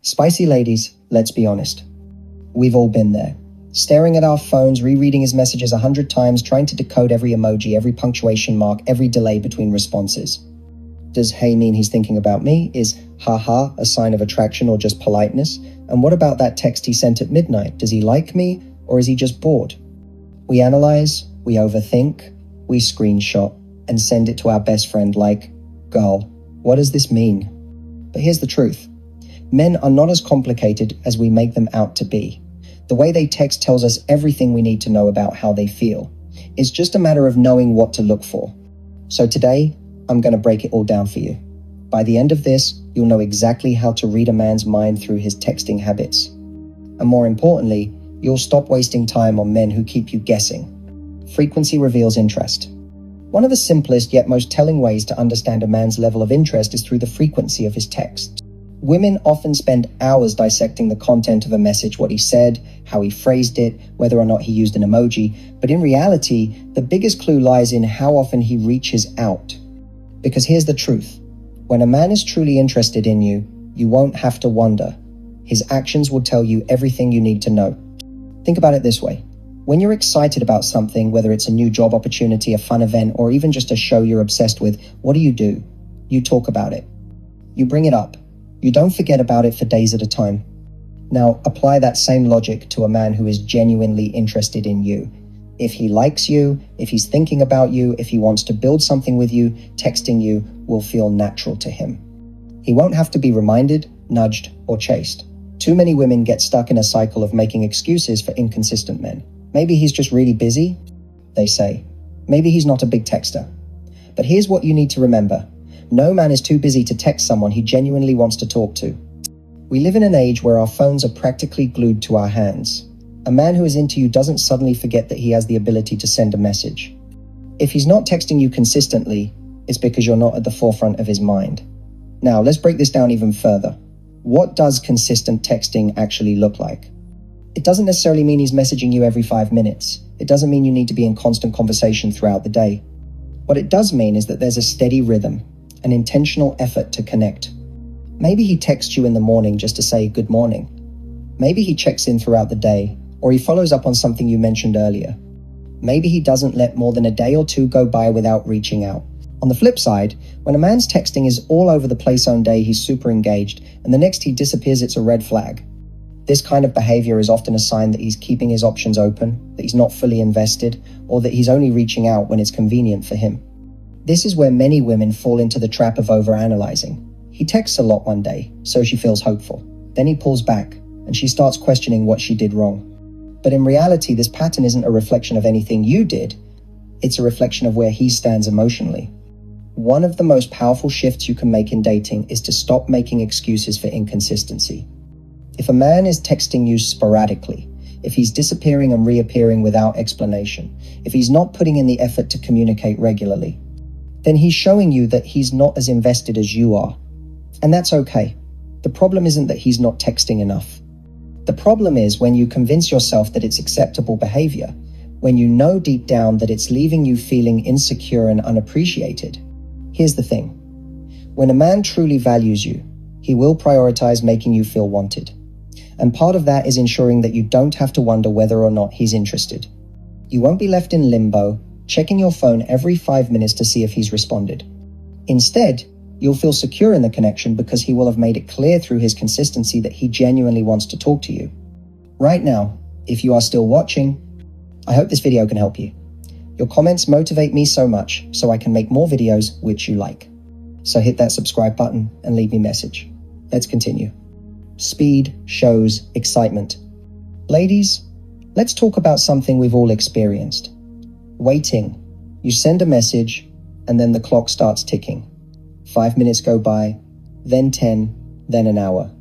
Spicy ladies, let's be honest. We've all been there. Staring at our phones, rereading his messages 100 times, trying to decode every emoji, every punctuation mark, every delay between responses. Does hey mean he's thinking about me? Is haha a sign of attraction or just politeness? And what about that text he sent at midnight? Does he like me or is he just bored? We analyze, we overthink, we screenshot and send it to our best friend like, girl, what does this mean? But here's the truth. Men are not as complicated as we make them out to be. The way they text tells us everything we need to know about how they feel. It's just a matter of knowing what to look for. So today, I'm going to break it all down for you. By the end of this, you'll know exactly how to read a man's mind through his texting habits. And more importantly, you'll stop wasting time on men who keep you guessing. Frequency reveals interest. One of the simplest yet most telling ways to understand a man's level of interest is through the frequency of his texts. Women often spend hours dissecting the content of a message, what he said, how he phrased it, whether or not he used an emoji. But in reality, the biggest clue lies in how often he reaches out. Because here's the truth. When a man is truly interested in you, you won't have to wonder. His actions will tell you everything you need to know. Think about it this way. When you're excited about something, whether it's a new job opportunity, a fun event, or even just a show you're obsessed with, what do? You talk about it. You bring it up. You don't forget about it for days at a time. Now, apply that same logic to a man who is genuinely interested in you. If he likes you, if he's thinking about you, if he wants to build something with you, texting you will feel natural to him. He won't have to be reminded, nudged, or chased. Too many women get stuck in a cycle of making excuses for inconsistent men. Maybe he's just really busy, they say. Maybe he's not a big texter. But here's what you need to remember. No man is too busy to text someone he genuinely wants to talk to. We live in an age where our phones are practically glued to our hands. A man who is into you doesn't suddenly forget that he has the ability to send a message. If he's not texting you consistently, it's because you're not at the forefront of his mind. Now, let's break this down even further. What does consistent texting actually look like? It doesn't necessarily mean he's messaging you every 5 minutes. It doesn't mean you need to be in constant conversation throughout the day. What it does mean is that there's a steady rhythm, an intentional effort to connect. Maybe he texts you in the morning just to say good morning. Maybe he checks in throughout the day, or he follows up on something you mentioned earlier. Maybe he doesn't let more than a day or two go by without reaching out. On the flip side, when a man's texting is all over the place on day, he's super engaged, and the next he disappears, it's a red flag. This kind of behavior is often a sign that he's keeping his options open, that he's not fully invested, or that he's only reaching out when it's convenient for him. This is where many women fall into the trap of overanalyzing. He texts a lot one day, so she feels hopeful. Then he pulls back, and she starts questioning what she did wrong. But in reality, this pattern isn't a reflection of anything you did. It's a reflection of where he stands emotionally. One of the most powerful shifts you can make in dating is to stop making excuses for inconsistency. If a man is texting you sporadically, if he's disappearing and reappearing without explanation, if he's not putting in the effort to communicate regularly, then he's showing you that he's not as invested as you are. And that's okay. The problem isn't that he's not texting enough. The problem is when you convince yourself that it's acceptable behavior, when you know deep down that it's leaving you feeling insecure and unappreciated. Here's the thing. When a man truly values you, he will prioritize making you feel wanted. And part of that is ensuring that you don't have to wonder whether or not he's interested. You won't be left in limbo, checking your phone every 5 minutes to see if he's responded. Instead, you'll feel secure in the connection because he will have made it clear through his consistency that he genuinely wants to talk to you. Right now, if you are still watching, I hope this video can help you. Your comments motivate me so much so I can make more videos which you like. So hit that subscribe button and leave me a message. Let's continue. Speed shows excitement. Ladies, let's talk about something we've all experienced. Waiting. You send a message and then the clock starts ticking. 5 minutes go by, then 10, then an hour.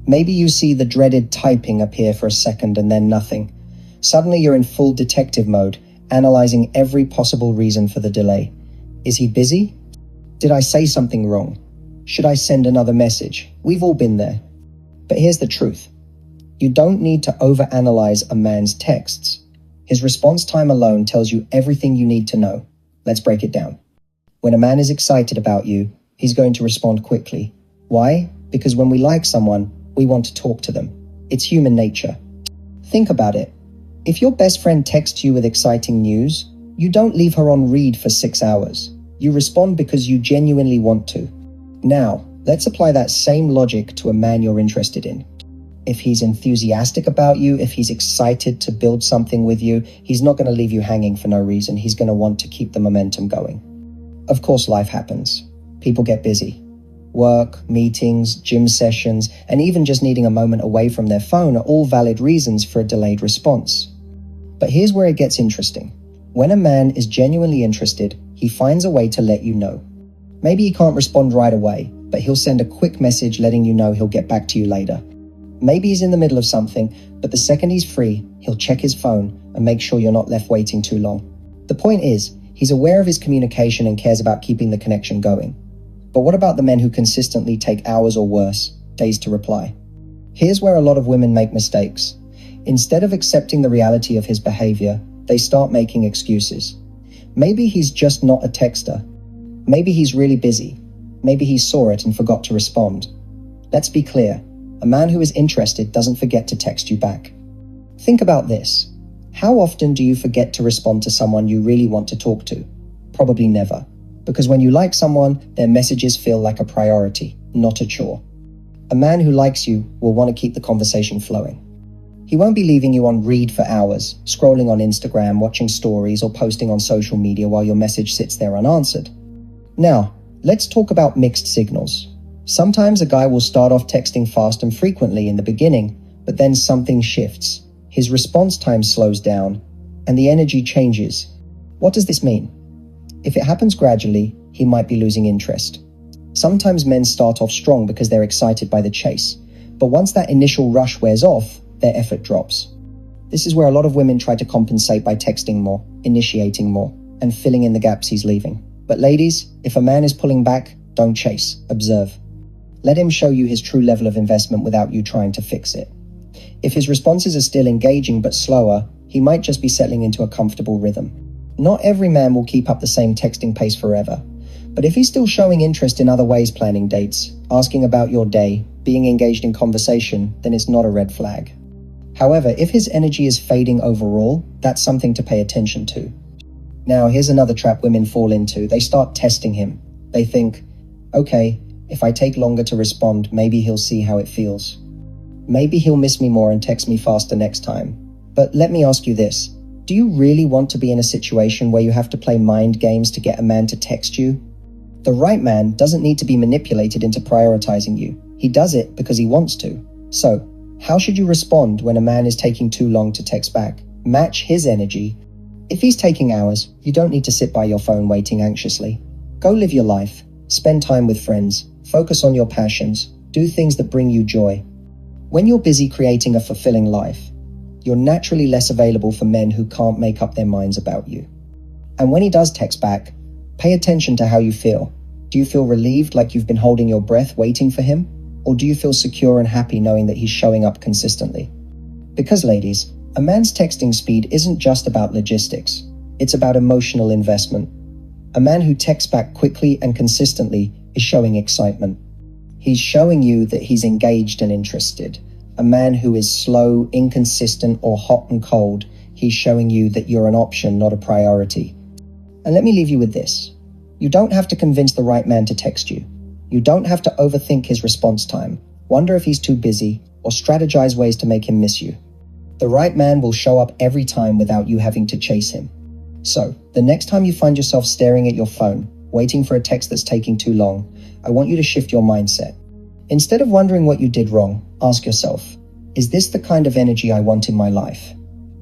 Maybe you see the dreaded typing appear for a second and then nothing. Suddenly you're in full detective mode, analyzing every possible reason for the delay. Is he busy? Did I say something wrong? Should I send another message? We've all been there. But here's the truth. You don't need to overanalyze a man's texts. His response time alone tells you everything you need to know. Let's break it down. When a man is excited about you, he's going to respond quickly. Why? Because when we like someone, We want to talk to them. It's human nature. Think about it. If your best friend texts you with exciting news, you don't leave her on read for 6 hours. You respond because you genuinely want to. Now, let's apply that same logic to a man you're interested in. If he's enthusiastic about you, if he's excited to build something with you, he's not going to leave you hanging for no reason. He's going to want to keep the momentum going. Of course, life happens. People get busy. Work, meetings, gym sessions, and even just needing a moment away from their phone are all valid reasons for a delayed response. But here's where it gets interesting. When a man is genuinely interested, he finds a way to let you know. Maybe he can't respond right away, but he'll send a quick message letting you know he'll get back to you later. Maybe he's in the middle of something, but the second he's free, he'll check his phone and make sure you're not left waiting too long. The point is, he's aware of his communication and cares about keeping the connection going. But what about the men who consistently take hours or worse, days to reply? Here's where a lot of women make mistakes. Instead of accepting the reality of his behavior, they start making excuses. Maybe he's just not a texter. Maybe he's really busy. Maybe he saw it and forgot to respond. Let's be clear. A man who is interested doesn't forget to text you back. Think about this. How often do you forget to respond to someone you really want to talk to? Probably never. Because when you like someone, their messages feel like a priority, not a chore. A man who likes you will want to keep the conversation flowing. He won't be leaving you on read for hours, scrolling on Instagram, watching stories, or posting on social media while your message sits there unanswered. Now, let's talk about mixed signals. Sometimes a guy will start off texting fast and frequently in the beginning, but then something shifts. His response time slows down, and the energy changes. What does this mean? If it happens gradually, he might be losing interest. Sometimes men start off strong because they're excited by the chase, but once that initial rush wears off, their effort drops. This is where a lot of women try to compensate by texting more, initiating more, and filling in the gaps he's leaving. But ladies, if a man is pulling back, don't chase, observe. Let him show you his true level of investment without you trying to fix it. If his responses are still engaging but slower, he might just be settling into a comfortable rhythm. Not every man will keep up the same texting pace forever, but if he's still showing interest in other ways, planning dates, asking about your day, being engaged in conversation, then it's not a red flag. However, if his energy is fading overall, that's something to pay attention to. Now, here's another trap women fall into. They start testing him. They think, okay, if I take longer to respond, maybe he'll see how it feels. Maybe he'll miss me more and text me faster next time. But let me ask you this. Do you really want to be in a situation where you have to play mind games to get a man to text you? The right man doesn't need to be manipulated into prioritizing you. He does it because he wants to. So, how should you respond when a man is taking too long to text back? Match his energy. If he's taking hours, you don't need to sit by your phone waiting anxiously. Go live your life. Spend time with friends. Focus on your passions. Do things that bring you joy. When you're busy creating a fulfilling life, you're naturally less available for men who can't make up their minds about you. And when he does text back, pay attention to how you feel. Do you feel relieved, like you've been holding your breath waiting for him? Or do you feel secure and happy knowing that he's showing up consistently? Because ladies, a man's texting speed isn't just about logistics. It's about emotional investment. A man who texts back quickly and consistently is showing excitement. He's showing you that he's engaged and interested. A man who is slow, inconsistent, or hot and cold, he's showing you that you're an option, not a priority. And let me leave you with this. You don't have to convince the right man to text you. You don't have to overthink his response time, wonder if he's too busy, or strategize ways to make him miss you. The right man will show up every time without you having to chase him. So, the next time you find yourself staring at your phone, waiting for a text that's taking too long, I want you to shift your mindset. Instead of wondering what you did wrong, ask yourself, is this the kind of energy I want in my life?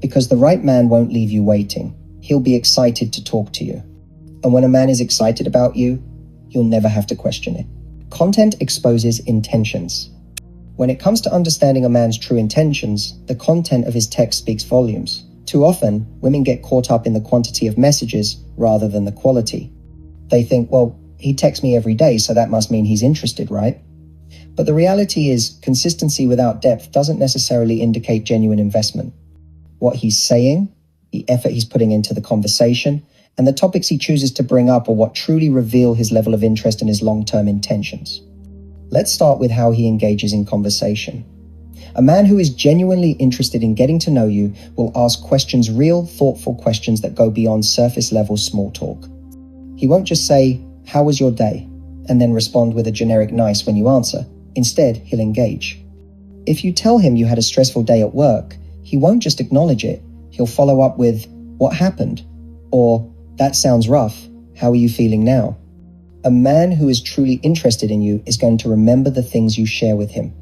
Because the right man won't leave you waiting. He'll be excited to talk to you. And when a man is excited about you, you'll never have to question it. Content exposes intentions. When it comes to understanding a man's true intentions, the content of his text speaks volumes. Too often, women get caught up in the quantity of messages rather than the quality. They think, well, he texts me every day, so that must mean he's interested, right? But the reality is, consistency without depth doesn't necessarily indicate genuine investment. What he's saying, the effort he's putting into the conversation, and the topics he chooses to bring up are what truly reveal his level of interest and his long-term intentions. Let's start with how he engages in conversation. A man who is genuinely interested in getting to know you will ask questions, real, thoughtful questions that go beyond surface-level small talk. He won't just say, "How was your day?" and then respond with a generic "nice" when you answer. Instead, he'll engage. If you tell him you had a stressful day at work, he won't just acknowledge it. He'll follow up with, "What happened?" Or, "That sounds rough. How are you feeling now?" A man who is truly interested in you is going to remember the things you share with him.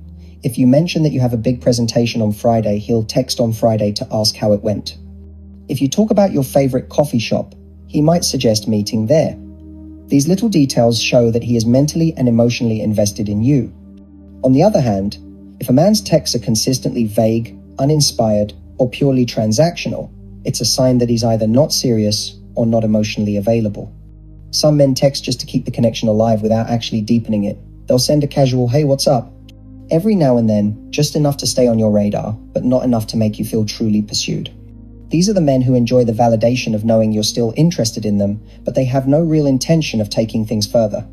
If you mention that you have a big presentation on Friday, he'll text on Friday to ask how it went. If you talk about your favorite coffee shop, he might suggest meeting there. These little details show that he is mentally and emotionally invested in you. On the other hand, if a man's texts are consistently vague, uninspired, or purely transactional, it's a sign that he's either not serious or not emotionally available. Some men text just to keep the connection alive without actually deepening it. They'll send a casual, "Hey, what's up?" every now and then, just enough to stay on your radar, but not enough to make you feel truly pursued. These are the men who enjoy the validation of knowing you're still interested in them, but they have no real intention of taking things further.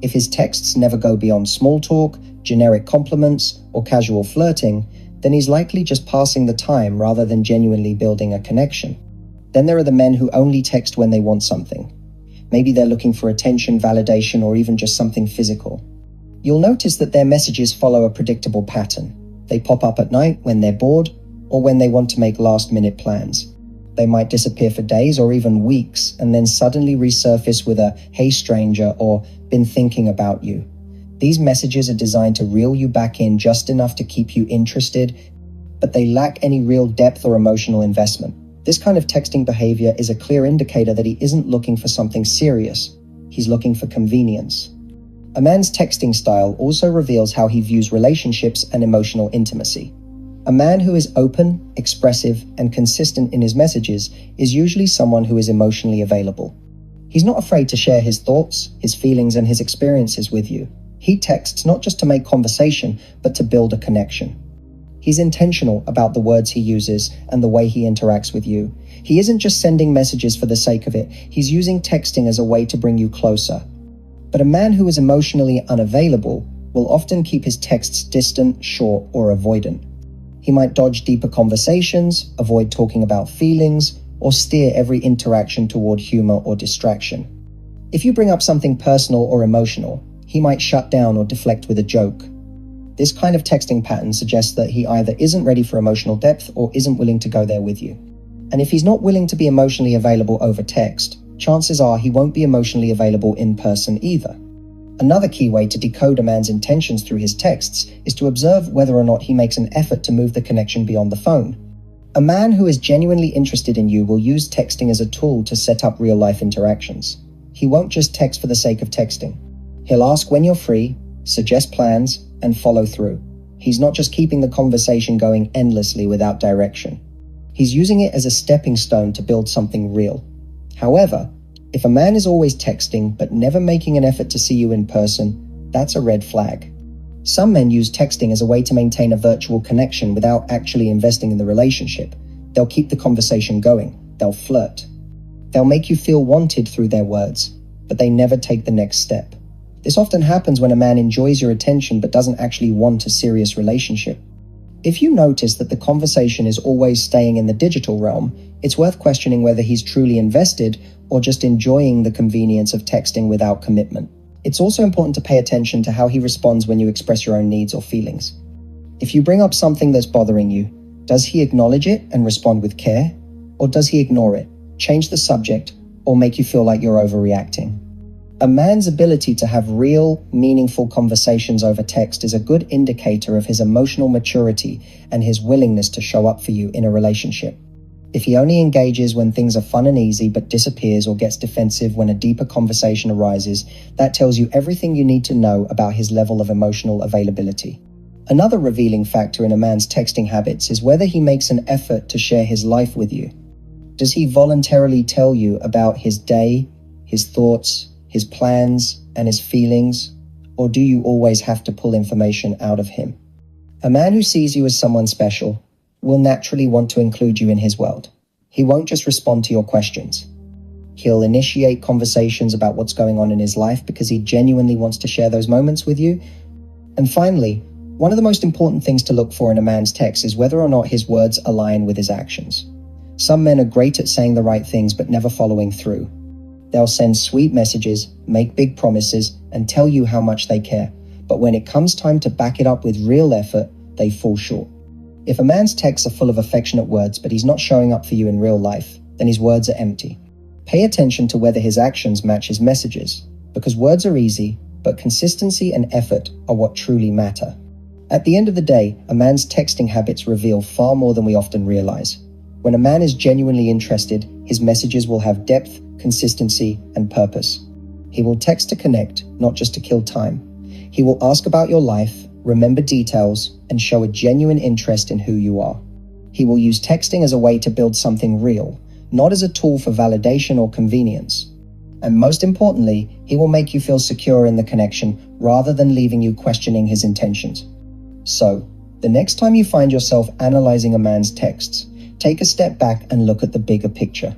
If his texts never go beyond small talk, generic compliments, or casual flirting, then he's likely just passing the time rather than genuinely building a connection. Then there are the men who only text when they want something. Maybe they're looking for attention, validation, or even just something physical. You'll notice that their messages follow a predictable pattern. They pop up at night when they're bored or when they want to make last-minute plans. They might disappear for days or even weeks and then suddenly resurface with a "Hey stranger" or "Been thinking about you." These messages are designed to reel you back in just enough to keep you interested, but they lack any real depth or emotional investment. This kind of texting behavior is a clear indicator that he isn't looking for something serious. He's looking for convenience. A man's texting style also reveals how he views relationships and emotional intimacy. A man who is open, expressive, and consistent in his messages is usually someone who is emotionally available. He's not afraid to share his thoughts, his feelings, and his experiences with you. He texts not just to make conversation, but to build a connection. He's intentional about the words he uses and the way he interacts with you. He isn't just sending messages for the sake of it. He's using texting as a way to bring you closer. But a man who is emotionally unavailable will often keep his texts distant, short, or avoidant. He might dodge deeper conversations, avoid talking about feelings, or steer every interaction toward humor or distraction. If you bring up something personal or emotional, he might shut down or deflect with a joke. This kind of texting pattern suggests that he either isn't ready for emotional depth or isn't willing to go there with you. And if he's not willing to be emotionally available over text, chances are he won't be emotionally available in person either. Another key way to decode a man's intentions through his texts is to observe whether or not he makes an effort to move the connection beyond the phone. A man who is genuinely interested in you will use texting as a tool to set up real-life interactions. He won't just text for the sake of texting. He'll ask when you're free, suggest plans, and follow through. He's not just keeping the conversation going endlessly without direction. He's using it as a stepping stone to build something real. However, if a man is always texting but never making an effort to see you in person, that's a red flag. Some men use texting as a way to maintain a virtual connection without actually investing in the relationship. They'll keep the conversation going. They'll flirt. They'll make you feel wanted through their words, but they never take the next step. This often happens when a man enjoys your attention but doesn't actually want a serious relationship. If you notice that the conversation is always staying in the digital realm, it's worth questioning whether he's truly invested or just enjoying the convenience of texting without commitment. It's also important to pay attention to how he responds when you express your own needs or feelings. If you bring up something that's bothering you, does he acknowledge it and respond with care? Or does he ignore it, change the subject, or make you feel like you're overreacting? A man's ability to have real, meaningful conversations over text is a good indicator of his emotional maturity and his willingness to show up for you in a relationship. If he only engages when things are fun and easy but disappears or gets defensive when a deeper conversation arises, that tells you everything you need to know about his level of emotional availability. Another revealing factor in a man's texting habits is whether he makes an effort to share his life with you. Does he voluntarily tell you about his day, his thoughts, his plans, and his feelings, or do you always have to pull information out of him? A man who sees you as someone special will naturally want to include you in his world. He won't just respond to your questions. He'll initiate conversations about what's going on in his life because he genuinely wants to share those moments with you. And finally, one of the most important things to look for in a man's text is whether or not his words align with his actions. Some men are great at saying the right things but never following through. They'll send sweet messages, make big promises, and tell you how much they care. But when it comes time to back it up with real effort, they fall short. If a man's texts are full of affectionate words but he's not showing up for you in real life, then his words are empty. Pay attention to whether his actions match his messages, because words are easy, but consistency and effort are what truly matter. At the end of the day, a man's texting habits reveal far more than we often realize. When a man is genuinely interested, his messages will have depth, consistency, and purpose. He will text to connect, not just to kill time. He will ask about your life, remember details, and show a genuine interest in who you are. He will use texting as a way to build something real, not as a tool for validation or convenience. And most importantly, he will make you feel secure in the connection rather than leaving you questioning his intentions. So, the next time you find yourself analyzing a man's texts, take a step back and look at the bigger picture.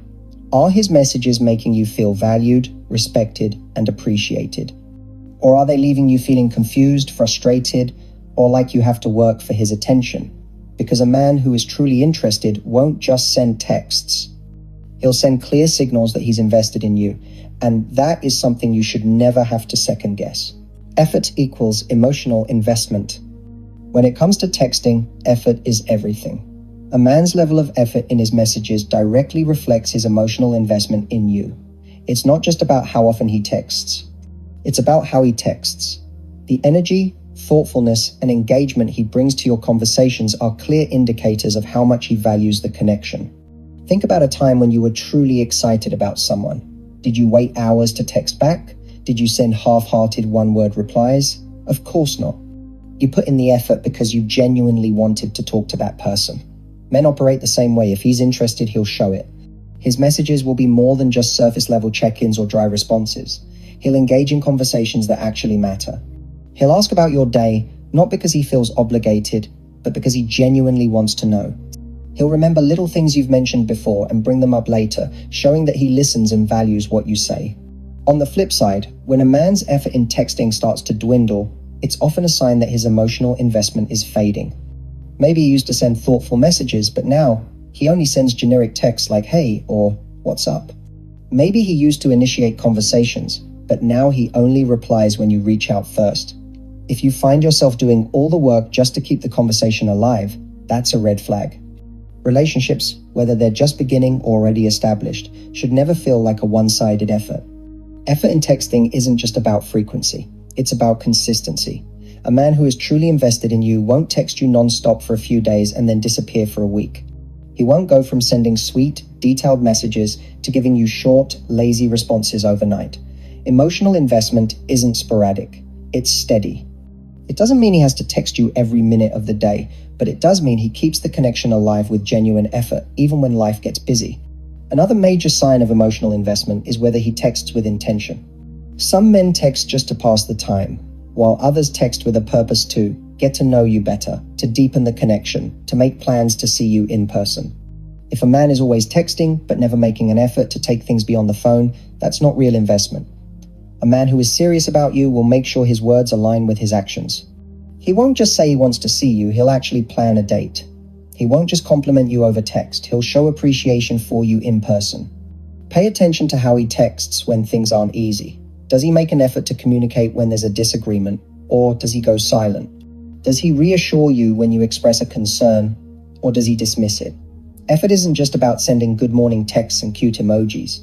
Are his messages making you feel valued, respected, and appreciated? Or are they leaving you feeling confused, frustrated, or like you have to work for his attention? Because a man who is truly interested won't just send texts. He'll send clear signals that he's invested in you, and that is something you should never have to second guess. Effort equals emotional investment. When it comes to texting, effort is everything. A man's level of effort in his messages directly reflects his emotional investment in you. It's not just about how often he texts. It's about how he texts. The energy, thoughtfulness, and engagement he brings to your conversations are clear indicators of how much he values the connection. Think about a time when you were truly excited about someone. Did you wait hours to text back? Did you send half-hearted one-word replies? Of course not. You put in the effort because you genuinely wanted to talk to that person. Men operate the same way. If he's interested, he'll show it. His messages will be more than just surface-level check-ins or dry responses. He'll engage in conversations that actually matter. He'll ask about your day, not because he feels obligated, but because he genuinely wants to know. He'll remember little things you've mentioned before and bring them up later, showing that he listens and values what you say. On the flip side, when a man's effort in texting starts to dwindle, it's often a sign that his emotional investment is fading. Maybe he used to send thoughtful messages, but now he only sends generic texts like "hey" or "what's up." Maybe he used to initiate conversations, but now he only replies when you reach out first. If you find yourself doing all the work just to keep the conversation alive, that's a red flag. Relationships, whether they're just beginning or already established, should never feel like a one-sided effort. Effort in texting isn't just about frequency, it's about consistency. A man who is truly invested in you won't text you non-stop for a few days and then disappear for a week. He won't go from sending sweet, detailed messages to giving you short, lazy responses overnight. Emotional investment isn't sporadic, it's steady. It doesn't mean he has to text you every minute of the day, but it does mean he keeps the connection alive with genuine effort, even when life gets busy. Another major sign of emotional investment is whether he texts with intention. Some men text just to pass the time, while others text with a purpose to get to know you better, to deepen the connection, to make plans to see you in person. If a man is always texting, but never making an effort to take things beyond the phone, that's not real investment. A man who is serious about you will make sure his words align with his actions. He won't just say he wants to see you, he'll actually plan a date. He won't just compliment you over text, he'll show appreciation for you in person. Pay attention to how he texts when things aren't easy. Does he make an effort to communicate when there's a disagreement, or does he go silent? Does he reassure you when you express a concern, or does he dismiss it? Effort isn't just about sending good morning texts and cute emojis.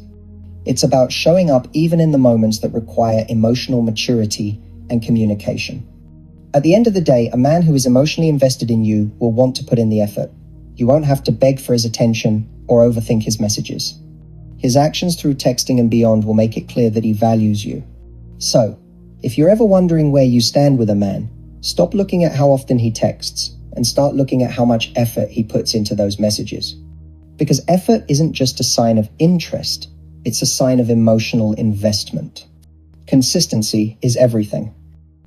It's about showing up even in the moments that require emotional maturity and communication. At the end of the day, a man who is emotionally invested in you will want to put in the effort. You won't have to beg for his attention or overthink his messages. His actions through texting and beyond will make it clear that he values you. So, if you're ever wondering where you stand with a man, stop looking at how often he texts and start looking at how much effort he puts into those messages. Because effort isn't just a sign of interest, it's a sign of emotional investment. Consistency is everything.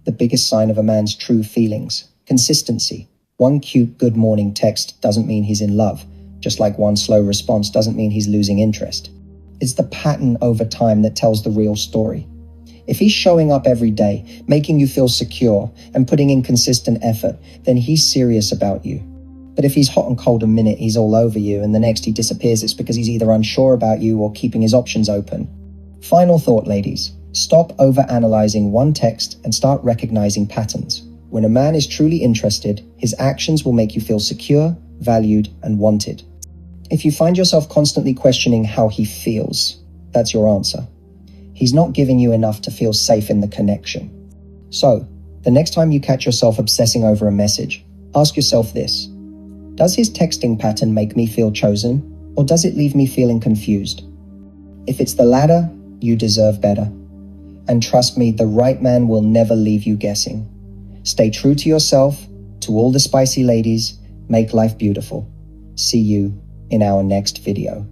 The biggest sign of a man's true feelings. Consistency. One cute good morning text doesn't mean he's in love, just like one slow response doesn't mean he's losing interest. It's the pattern over time that tells the real story. If he's showing up every day, making you feel secure, and putting in consistent effort, then he's serious about you. But if he's hot and cold a minute, he's all over you, and the next he disappears, it's because he's either unsure about you or keeping his options open. Final thought, ladies. Stop overanalyzing one text and start recognizing patterns. When a man is truly interested, his actions will make you feel secure, valued, and wanted. If you find yourself constantly questioning how he feels, that's your answer. He's not giving you enough to feel safe in the connection. So, the next time you catch yourself obsessing over a message, ask yourself this: does his texting pattern make me feel chosen, or does it leave me feeling confused? If it's the latter, you deserve better. And trust me, the right man will never leave you guessing. Stay true to yourself. To all the spicy ladies, make life beautiful. See you in our next video.